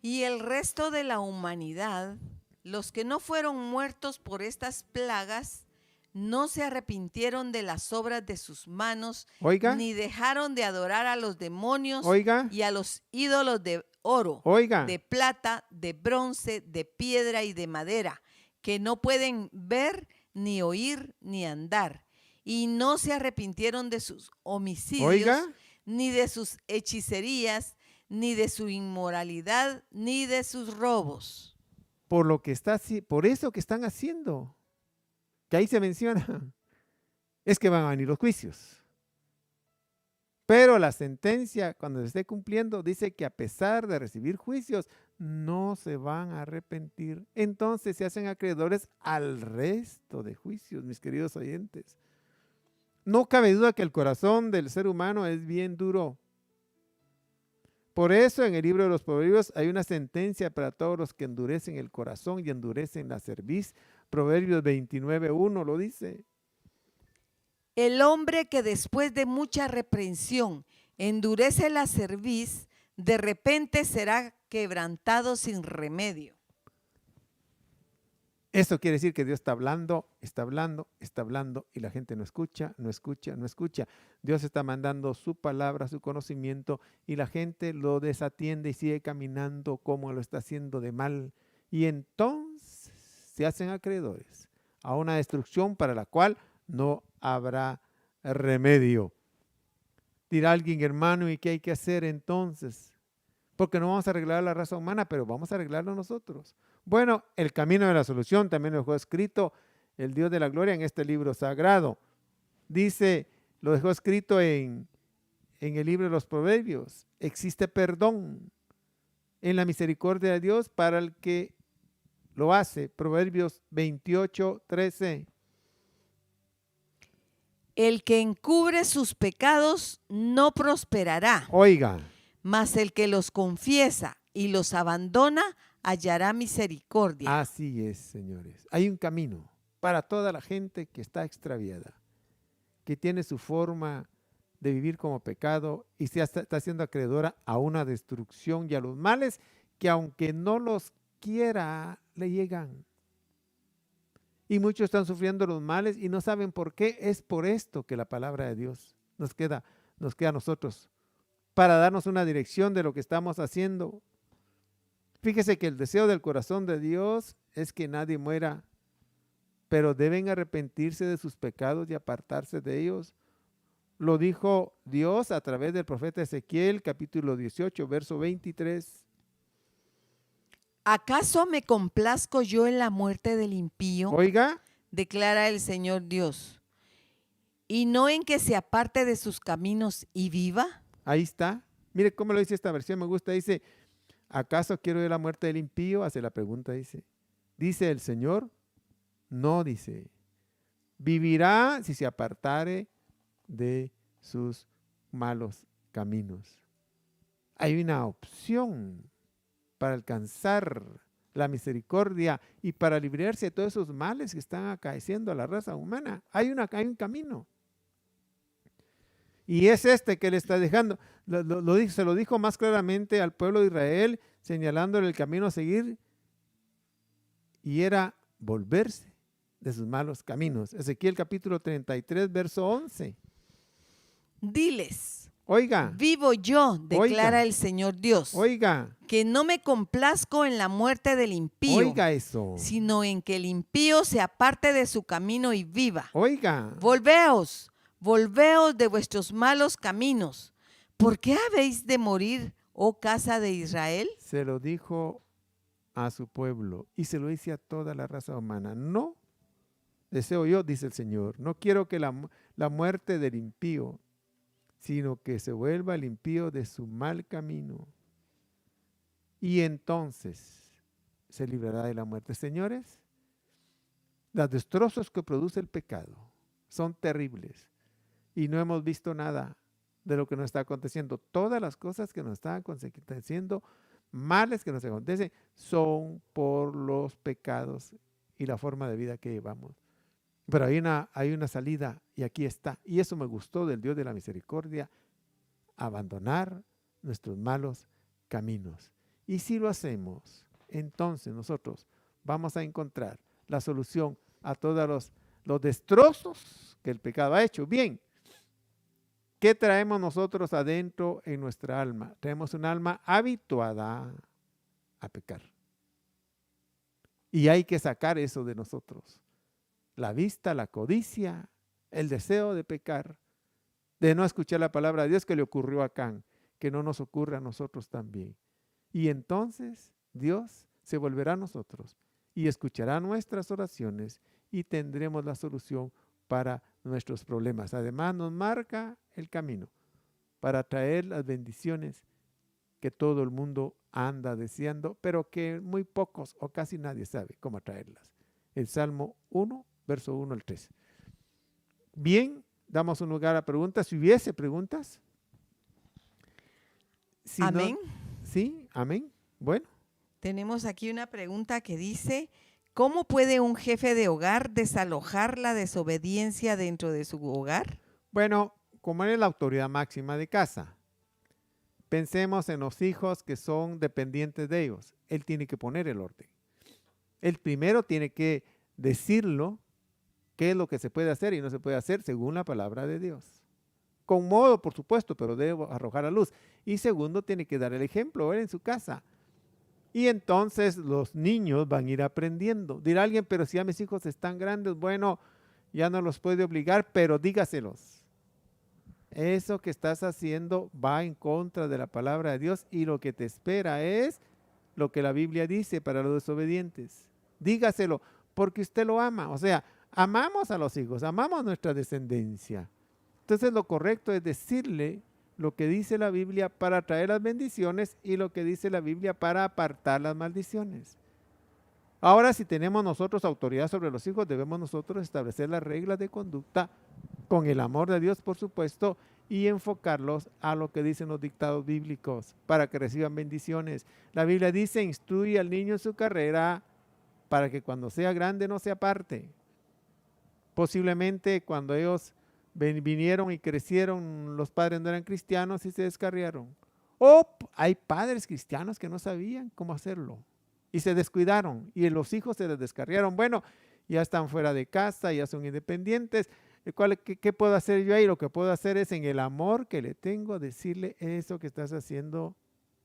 Y el resto de la humanidad, los que no fueron muertos por estas plagas, no se arrepintieron de las obras de sus manos, Oiga, ni dejaron de adorar a los demonios oiga, y a los ídolos de oro, oiga, de plata, de bronce, de piedra y de madera, que no pueden ver, ni oír, ni andar. Y no se arrepintieron de sus homicidios, oiga, ni de sus hechicerías, ni de su inmoralidad, ni de sus robos. por eso que están haciendo, que ahí se menciona, es que van a venir los juicios. Pero la sentencia, cuando se esté cumpliendo, dice que a pesar de recibir juicios, no se van a arrepentir. Entonces se hacen acreedores al resto de juicios, mis queridos oyentes. No cabe duda que el corazón del ser humano es bien duro. Por eso en el libro de los Proverbios hay una sentencia para todos los que endurecen el corazón y endurecen la cerviz. Proverbios 29:1 lo dice. El hombre que después de mucha reprensión endurece la cerviz, de repente será quebrantado sin remedio. Esto quiere decir que Dios está hablando, está hablando, está hablando y la gente no escucha, no escucha, no escucha. Dios está mandando su palabra, su conocimiento y la gente lo desatiende y sigue caminando como lo está haciendo de mal. Y entonces se hacen acreedores a una destrucción para la cual no habrá remedio. Dirá alguien, hermano, ¿y qué hay que hacer entonces? Porque no vamos a arreglar la raza humana, pero vamos a arreglarlo nosotros. Bueno, el camino de la solución también lo dejó escrito el Dios de la gloria en este libro sagrado. Dice, lo dejó escrito en el libro de los Proverbios. Existe perdón en la misericordia de Dios para el que lo hace. Proverbios 28:13. El que encubre sus pecados no prosperará. Oiga. Mas el que los confiesa y los abandona hallará misericordia. Así es, señores. Hay un camino para toda la gente que está extraviada, que tiene su forma de vivir como pecado y se está siendo acreedora a una destrucción y a los males que aunque no los quiera, le llegan. Y muchos están sufriendo los males y no saben por qué. Es por esto que la palabra de Dios nos queda a nosotros para darnos una dirección de lo que estamos haciendo. Fíjese que el deseo del corazón de Dios es que nadie muera, pero deben arrepentirse de sus pecados y apartarse de ellos. Lo dijo Dios a través del profeta Ezequiel, capítulo 18, verso 23. ¿Acaso me complazco yo en la muerte del impío? Oiga, declara el Señor Dios, y no en que se aparte de sus caminos y viva. Ahí está. Mire cómo lo dice esta versión, me gusta. Dice, ¿acaso quiero yo la muerte del impío? Hace la pregunta, dice. ¿Dice el Señor? No, dice. Vivirá si se apartare de sus malos caminos. Hay una opción para alcanzar la misericordia y para librarse de todos esos males que están acaeciendo a la raza humana. Hay un camino. Y es este que le está dejando. Se lo dijo más claramente al pueblo de Israel, señalándole el camino a seguir. Y era volverse de sus malos caminos. Ezequiel capítulo 33, verso 11. Diles, oiga, vivo yo, declara oiga, el Señor Dios, oiga, que no me complazco en la muerte del impío, oiga eso, sino en que el impío se aparte de su camino y viva. Oiga, volveos de vuestros malos caminos. ¿Por qué habéis de morir, oh casa de Israel? Se lo dijo a su pueblo y se lo dice a toda la raza humana. No deseo yo, dice el Señor, no quiero que la muerte del impío, sino que se vuelva el impío de su mal camino. Y entonces se librará de la muerte. Señores, los destrozos que produce el pecado son terribles y no hemos visto nada de lo que nos está aconteciendo. Todas las cosas que nos están aconteciendo, males que nos acontecen, son por los pecados y la forma de vida que llevamos. Pero hay una salida y aquí está. Y eso me gustó del Dios de la misericordia, abandonar nuestros malos caminos. Y si lo hacemos, entonces nosotros vamos a encontrar la solución a todos los destrozos que el pecado ha hecho. Bien, ¿qué traemos nosotros adentro en nuestra alma? Traemos un alma habituada a pecar. Y hay que sacar eso de nosotros. La vista, la codicia, el deseo de pecar, de no escuchar la palabra de Dios que le ocurrió a Can, que no nos ocurre a nosotros también. Y entonces Dios se volverá a nosotros y escuchará nuestras oraciones y tendremos la solución para nuestros problemas. Además nos marca el camino para traer las bendiciones que todo el mundo anda deseando, pero que muy pocos o casi nadie sabe cómo traerlas. El Salmo 1, verso 1 al 3. Bien, damos un lugar a preguntas. Si hubiese preguntas. Si amén. No, sí, amén. Bueno. Tenemos aquí una pregunta que dice, ¿cómo puede un jefe de hogar desalojar la desobediencia dentro de su hogar? Bueno, como él es la autoridad máxima de casa, pensemos en los hijos que son dependientes de ellos. Él tiene que poner el orden. Él primero tiene que decirlo, qué es lo que se puede hacer y no se puede hacer según la palabra de Dios. Con modo, por supuesto, pero debe arrojar a luz. Y segundo, tiene que dar el ejemplo él en su casa. Y entonces los niños van a ir aprendiendo. Dirá alguien, pero si ya mis hijos están grandes, bueno, ya no los puede obligar, pero dígaselos. Eso que estás haciendo va en contra de la palabra de Dios y lo que te espera es lo que la Biblia dice para los desobedientes. Dígaselo, porque usted lo ama. O sea, amamos a los hijos, amamos nuestra descendencia. Entonces lo correcto es decirle lo que dice la Biblia para traer las bendiciones y lo que dice la Biblia para apartar las maldiciones. Ahora, si tenemos nosotros autoridad sobre los hijos, debemos nosotros establecer las reglas de conducta con el amor de Dios, por supuesto, y enfocarlos a lo que dicen los dictados bíblicos para que reciban bendiciones. La Biblia dice, instruye al niño en su carrera para que cuando sea grande no se aparte. Posiblemente cuando ellos vinieron y crecieron, los padres no eran cristianos y se descarriaron. O hay padres cristianos que no sabían cómo hacerlo y se descuidaron y los hijos se les descarriaron. Bueno, ya están fuera de casa, ya son independientes. ¿Qué puedo hacer yo ahí? Lo que puedo hacer es en el amor que le tengo decirle eso que estás haciendo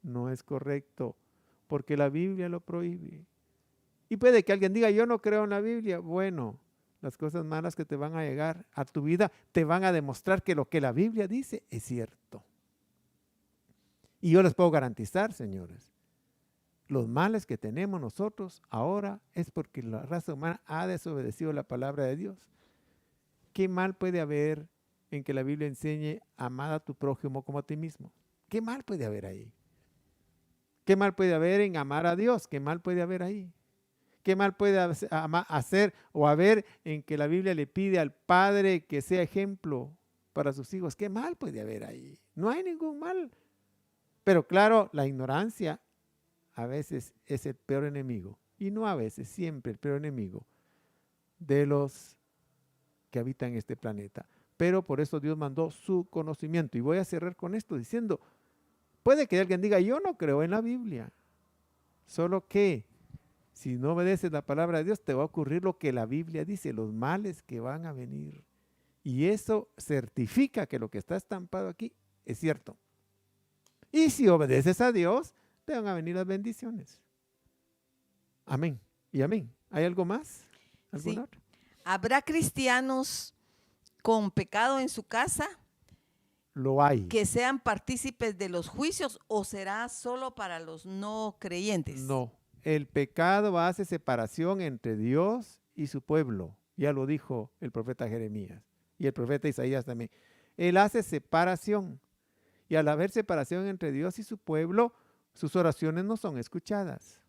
no es correcto porque la Biblia lo prohíbe. Y puede que alguien diga, yo no creo en la Biblia. Bueno, las cosas malas que te van a llegar a tu vida te van a demostrar que lo que la Biblia dice es cierto. Y yo les puedo garantizar, señores, los males que tenemos nosotros ahora es porque la raza humana ha desobedecido la palabra de Dios. ¿Qué mal puede haber en que la Biblia enseñe amar a tu prójimo como a ti mismo? ¿Qué mal puede haber ahí? ¿Qué mal puede haber en amar a Dios? ¿Qué mal puede haber ahí? ¿Qué mal puede hacer o haber en que la Biblia le pide al padre que sea ejemplo para sus hijos? ¿Qué mal puede haber ahí? No hay ningún mal. Pero claro, la ignorancia a veces es el peor enemigo. Y no a veces, siempre el peor enemigo de los que habitan este planeta. Pero por eso Dios mandó su conocimiento. Y voy a cerrar con esto diciendo, puede que alguien diga, yo no creo en la Biblia. Solo que si no obedeces la palabra de Dios, te va a ocurrir lo que la Biblia dice, los males que van a venir. Y eso certifica que lo que está estampado aquí es cierto. Y si obedeces a Dios, te van a venir las bendiciones. Amén y amén. ¿Hay algo más? ¿Alguna otra? ¿Habrá cristianos con pecado en su casa? Lo hay. ¿Que sean partícipes de los juicios o será solo para los no creyentes? No, el pecado hace separación entre Dios y su pueblo. Ya lo dijo el profeta Jeremías y el profeta Isaías también. Él hace separación. Y al haber separación entre Dios y su pueblo, sus oraciones no son escuchadas.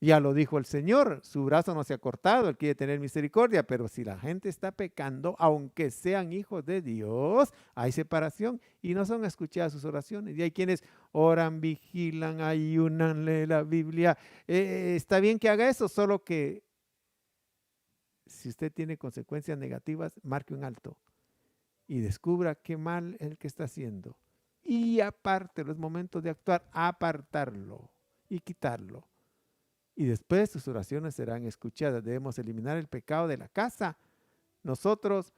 Ya lo dijo el Señor, su brazo no se ha cortado, Él quiere tener misericordia, pero si la gente está pecando, aunque sean hijos de Dios, hay separación y no son escuchadas sus oraciones. Y hay quienes oran, vigilan, ayunan, leen la Biblia. Está bien que haga eso, solo que si usted tiene consecuencias negativas, marque un alto y descubra qué mal es el que está haciendo. Y aparte, los momentos de actuar, apartarlo y quitarlo. Y después sus oraciones serán escuchadas. Debemos eliminar el pecado de la casa. Nosotros,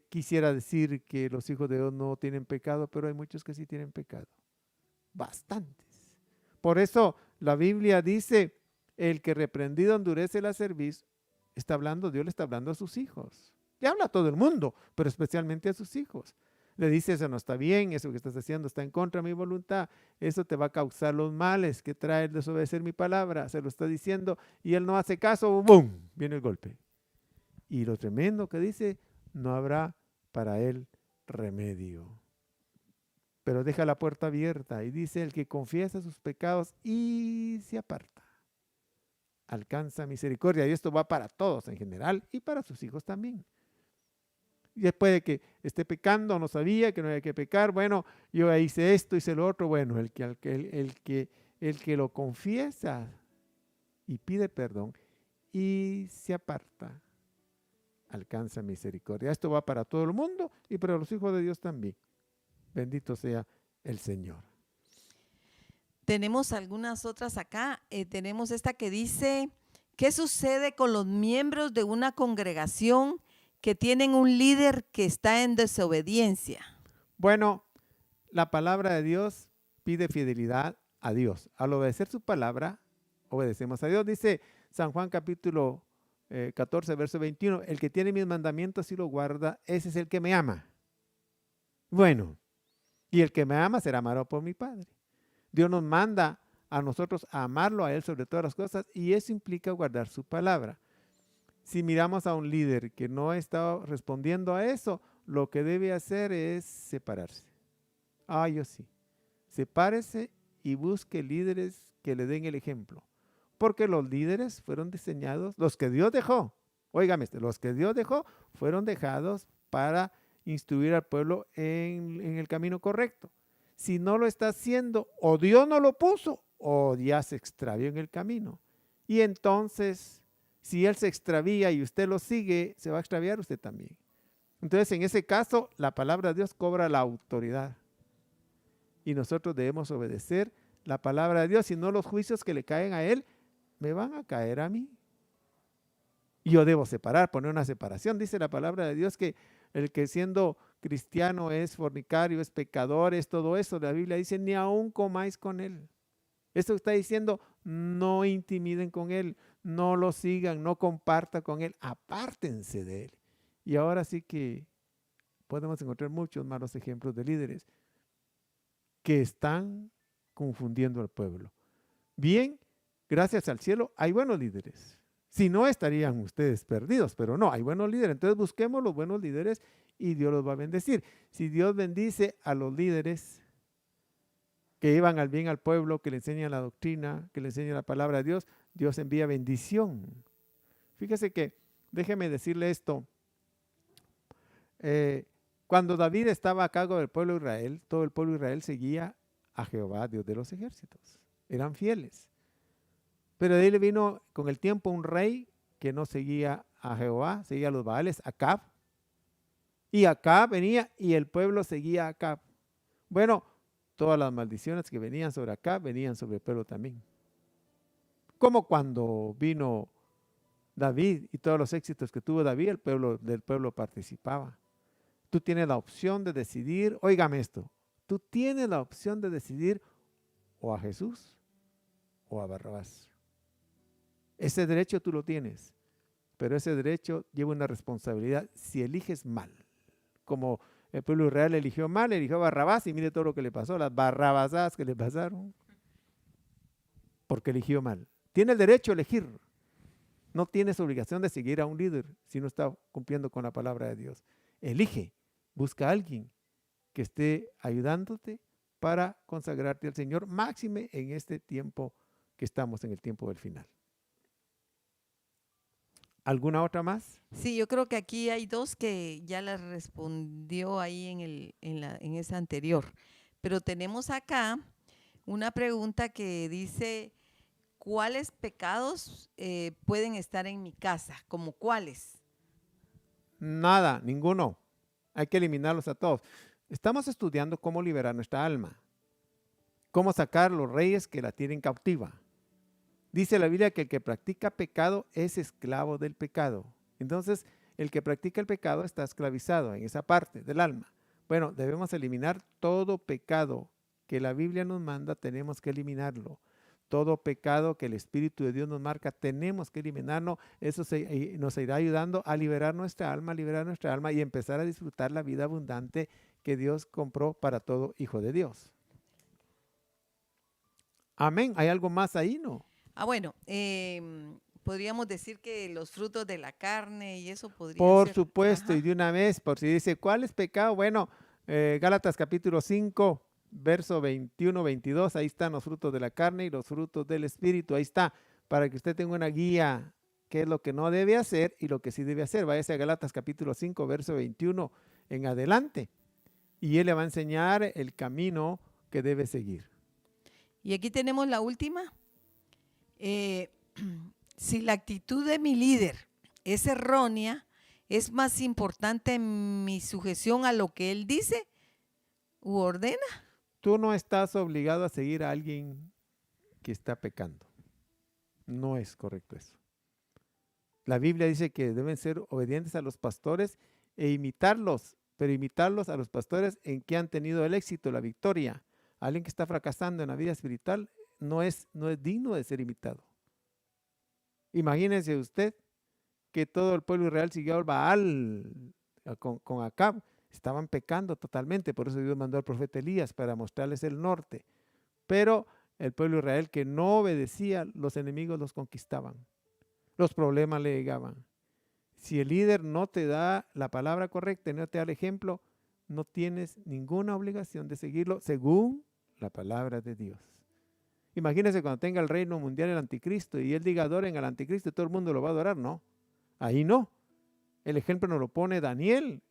quisiera decir que los hijos de Dios no tienen pecado, pero hay muchos que sí tienen pecado. Bastantes. Por eso la Biblia dice, el que reprendido endurece la cerviz, Dios le está hablando a sus hijos. Le habla a todo el mundo, pero especialmente a sus hijos. Le dice, eso no está bien, eso que estás haciendo está en contra de mi voluntad, eso te va a causar los males que trae el desobedecer mi palabra, se lo está diciendo y él no hace caso, ¡bum!, viene el golpe. Y lo tremendo que dice, no habrá para él remedio. Pero deja la puerta abierta y dice, el que confiesa sus pecados y se aparta, alcanza misericordia. Y esto va para todos en general y para sus hijos también. Y después de que esté pecando, no sabía que no había que pecar, bueno, yo hice esto, hice lo otro, bueno, el que lo confiesa y pide perdón y se aparta, alcanza misericordia. Esto va para todo el mundo y para los hijos de Dios también. Bendito sea el Señor. Tenemos algunas otras acá. Tenemos esta que dice, ¿qué sucede con los miembros de una congregación que tienen un líder que está en desobediencia? Bueno, la palabra de Dios pide fidelidad a Dios. Al obedecer su palabra, obedecemos a Dios. Dice San Juan capítulo 14, verso 21, el que tiene mis mandamientos y lo guarda, ese es el que me ama. Bueno, y el que me ama será amado por mi Padre. Dios nos manda a nosotros a amarlo a Él sobre todas las cosas y eso implica guardar su palabra. Si miramos a un líder que no está respondiendo a eso, lo que debe hacer es separarse. Yo sí. Sepárese y busque líderes que le den el ejemplo. Porque los líderes fueron diseñados, los que Dios dejó, óigame, los que Dios dejó fueron dejados para instruir al pueblo en el camino correcto. Si no lo está haciendo, o Dios no lo puso, o ya se extravió en el camino. Y entonces, si él se extravía y usted lo sigue, se va a extraviar usted también. Entonces, en ese caso, la palabra de Dios cobra la autoridad. Y nosotros debemos obedecer la palabra de Dios, si no los juicios que le caen a él, me van a caer a mí. Y yo debo separar, poner una separación. Dice la palabra de Dios que el que siendo cristiano es fornicario, es pecador, es todo eso. La Biblia dice, ni aun comáis con él. Esto está diciendo, no intimiden con él, no lo sigan, no compartan con él, apártense de él. Y ahora sí que podemos encontrar muchos malos ejemplos de líderes que están confundiendo al pueblo. Bien, gracias al cielo hay buenos líderes. Si no, estarían ustedes perdidos, pero no, hay buenos líderes. Entonces busquemos los buenos líderes y Dios los va a bendecir. Si Dios bendice a los líderes que llevan al bien al pueblo, que le enseñan la doctrina, que le enseñan la palabra de Dios, Dios envía bendición. Fíjese que, déjeme decirle esto, cuando David estaba a cargo del pueblo de Israel, todo el pueblo de Israel seguía a Jehová, Dios de los ejércitos. Eran fieles. Pero de ahí le vino con el tiempo un rey que no seguía a Jehová, seguía a los Baales, Acab. Y Acab venía y el pueblo seguía a Acab. Bueno, todas las maldiciones que venían sobre Acab venían sobre el pueblo también. Como cuando vino David y todos los éxitos que tuvo David, del pueblo participaba. Tú tienes la opción de decidir, óigame esto, tú tienes la opción de decidir o a Jesús o a Barrabás. Ese derecho tú lo tienes, pero ese derecho lleva una responsabilidad si eliges mal. Como el pueblo de Israel eligió mal, eligió a Barrabás y mire todo lo que le pasó, las barrabasadas que le pasaron. porque eligió mal. Tiene el derecho a elegir. No tienes obligación de seguir a un líder si no está cumpliendo con la palabra de Dios. Elige, busca a alguien que esté ayudándote para consagrarte al Señor, máxime en este tiempo que estamos en el tiempo del final. ¿Alguna otra más? Sí, yo creo que aquí hay dos que ya las respondió ahí en esa anterior. Pero tenemos acá una pregunta que dice, ¿cuáles pecados pueden estar en mi casa? ¿Cómo cuáles? Nada, ninguno. Hay que eliminarlos a todos. Estamos estudiando cómo liberar nuestra alma, cómo sacar los reyes que la tienen cautiva. Dice la Biblia que el que practica pecado es esclavo del pecado. Entonces, el que practica el pecado está esclavizado en esa parte del alma. Bueno, debemos eliminar todo pecado que la Biblia nos manda, tenemos que eliminarlo. Todo pecado que el Espíritu de Dios nos marca, tenemos que eliminarlo. Eso nos irá ayudando a liberar nuestra alma y empezar a disfrutar la vida abundante que Dios compró para todo hijo de Dios. Amén. ¿Hay algo más ahí, no? Bueno, podríamos decir que los frutos de la carne y eso podría Por ser. supuesto, Ajá. y de una vez, por si dice, ¿cuál es pecado? Bueno, Gálatas capítulo 5, verso 21, 22, ahí están los frutos de la carne y los frutos del Espíritu, ahí está, para que usted tenga una guía, qué es lo que no debe hacer y lo que sí debe hacer. Váyase a Gálatas capítulo 5, verso 21 en adelante, y él le va a enseñar el camino que debe seguir. Y aquí tenemos la última. Si la actitud de mi líder es errónea, ¿es más importante mi sujeción a lo que él dice u ordena? Tú no estás obligado a seguir a alguien que está pecando. No es correcto eso. La Biblia dice que deben ser obedientes a los pastores e imitarlos, pero imitarlos a los pastores en que han tenido el éxito, la victoria. Alguien que está fracasando en la vida espiritual no es digno de ser imitado. Imagínense usted que todo el pueblo israel siguió al Baal con Acab. Estaban pecando totalmente, por eso Dios mandó al profeta Elías para mostrarles el norte. Pero el pueblo israel que no obedecía, los enemigos los conquistaban. Los problemas le llegaban. Si el líder no te da la palabra correcta y no te da el ejemplo, no tienes ninguna obligación de seguirlo según la palabra de Dios. Imagínense cuando tenga el reino mundial el anticristo y él diga adoren al anticristo y todo el mundo lo va a adorar, no. Ahí no. El ejemplo nos lo pone Daniel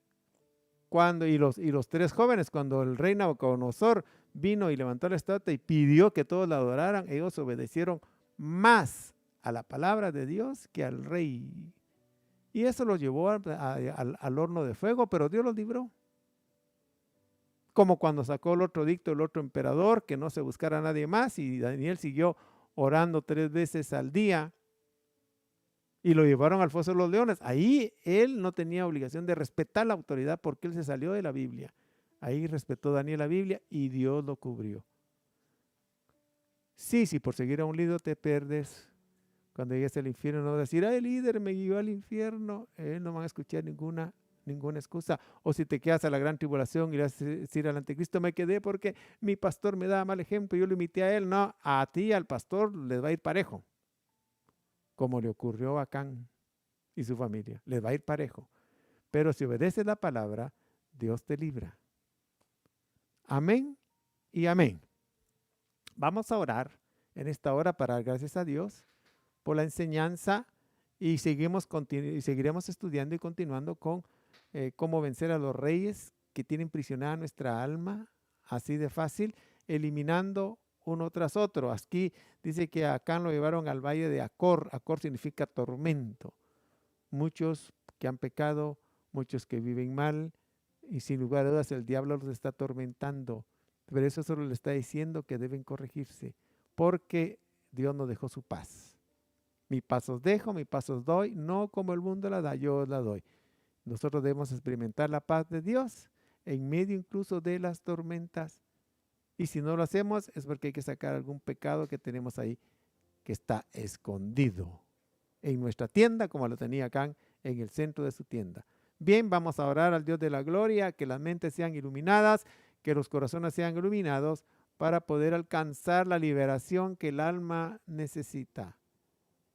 y los tres jóvenes, cuando el rey Nabucodonosor vino y levantó la estatua y pidió que todos la adoraran, ellos obedecieron más a la palabra de Dios que al rey. Y eso los llevó al horno de fuego, pero Dios los libró. Como cuando sacó el otro edicto, el otro emperador, que no se buscara a nadie más, y Daniel siguió orando 3 veces al día, y lo llevaron al foso de los leones. Ahí él no tenía obligación de respetar la autoridad porque él se salió de la Biblia. Ahí respetó Daniel la Biblia y Dios lo cubrió. Sí, si por seguir a un líder te pierdes, cuando llegues al infierno no vas a decir, el líder me guió al infierno. No van a escuchar ninguna excusa. O si te quedas a la gran tribulación y le vas a decir al anticristo, me quedé porque mi pastor me da mal ejemplo, yo lo imité a él. No, a ti y al pastor les va a ir parejo, como le ocurrió a Acán y su familia. Les va a ir parejo. Pero si obedeces la palabra, Dios te libra. Amén y amén. Vamos a orar en esta hora para dar gracias a Dios por la enseñanza y seguiremos estudiando y continuando con cómo vencer a los reyes que tienen prisionada nuestra alma, así de fácil, eliminando uno tras otro. Aquí dice que a Acán lo llevaron al valle de Acor. Acor significa tormento. Muchos que han pecado, muchos que viven mal, y sin lugar a dudas el diablo los está atormentando. Pero eso solo le está diciendo que deben corregirse, porque Dios nos dejó su paz. Mi paz os dejo, mi paz os doy, no como el mundo la da, yo os la doy. Nosotros debemos experimentar la paz de Dios en medio incluso de las tormentas. Y si no lo hacemos es porque hay que sacar algún pecado que tenemos ahí que está escondido en nuestra tienda, como lo tenía Acán en el centro de su tienda. Bien, vamos a orar al Dios de la gloria, que las mentes sean iluminadas, que los corazones sean iluminados para poder alcanzar la liberación que el alma necesita.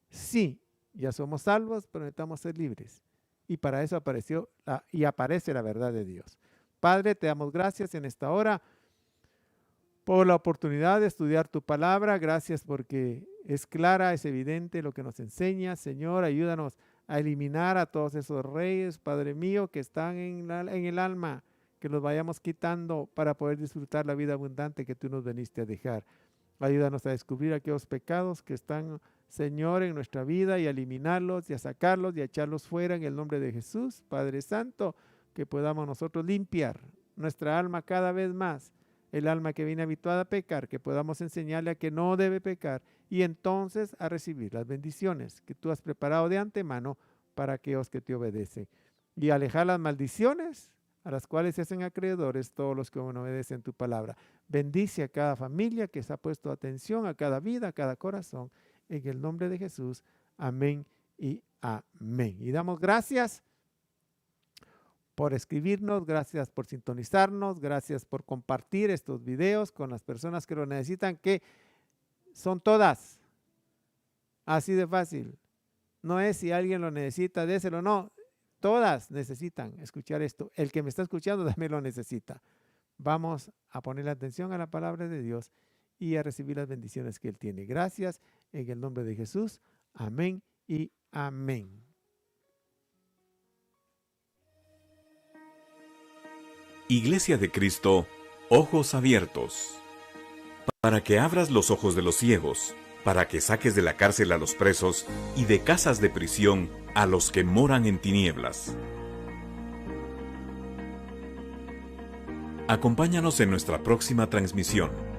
Sí, ya somos salvos, pero necesitamos ser libres. Y para eso aparece la verdad de Dios. Padre, te damos gracias en esta hora por la oportunidad de estudiar tu palabra. Gracias porque es clara, es evidente lo que nos enseña. Señor, ayúdanos a eliminar a todos esos reyes, Padre mío, que están en el alma, que los vayamos quitando para poder disfrutar la vida abundante que tú nos veniste a dejar. Ayúdanos a descubrir aquellos pecados que están, Señor, en nuestra vida y a eliminarlos y a sacarlos y a echarlos fuera en el nombre de Jesús. Padre Santo, que podamos nosotros limpiar nuestra alma cada vez más, el alma que viene habituada a pecar, que podamos enseñarle a que no debe pecar y entonces a recibir las bendiciones que tú has preparado de antemano para aquellos que te obedecen y alejar las maldiciones a las cuales se hacen acreedores todos los que no obedecen tu palabra. Bendice a cada familia que se ha puesto atención, a cada vida, a cada corazón, en el nombre de Jesús. Amén y amén. Y damos gracias por escribirnos, gracias por sintonizarnos, gracias por compartir estos videos con las personas que lo necesitan, que son todas. Así de fácil. No es si alguien lo necesita, déselo, no. Todas necesitan escuchar esto. El que me está escuchando también lo necesita. Vamos a ponerle atención a la palabra de Dios y a recibir las bendiciones que Él tiene. Gracias en el nombre de Jesús. Amén y amén. Iglesia de Cristo, ojos abiertos. Para que abras los ojos de los ciegos, para que saques de la cárcel a los presos y de casas de prisión a los que moran en tinieblas. Acompáñanos en nuestra próxima transmisión.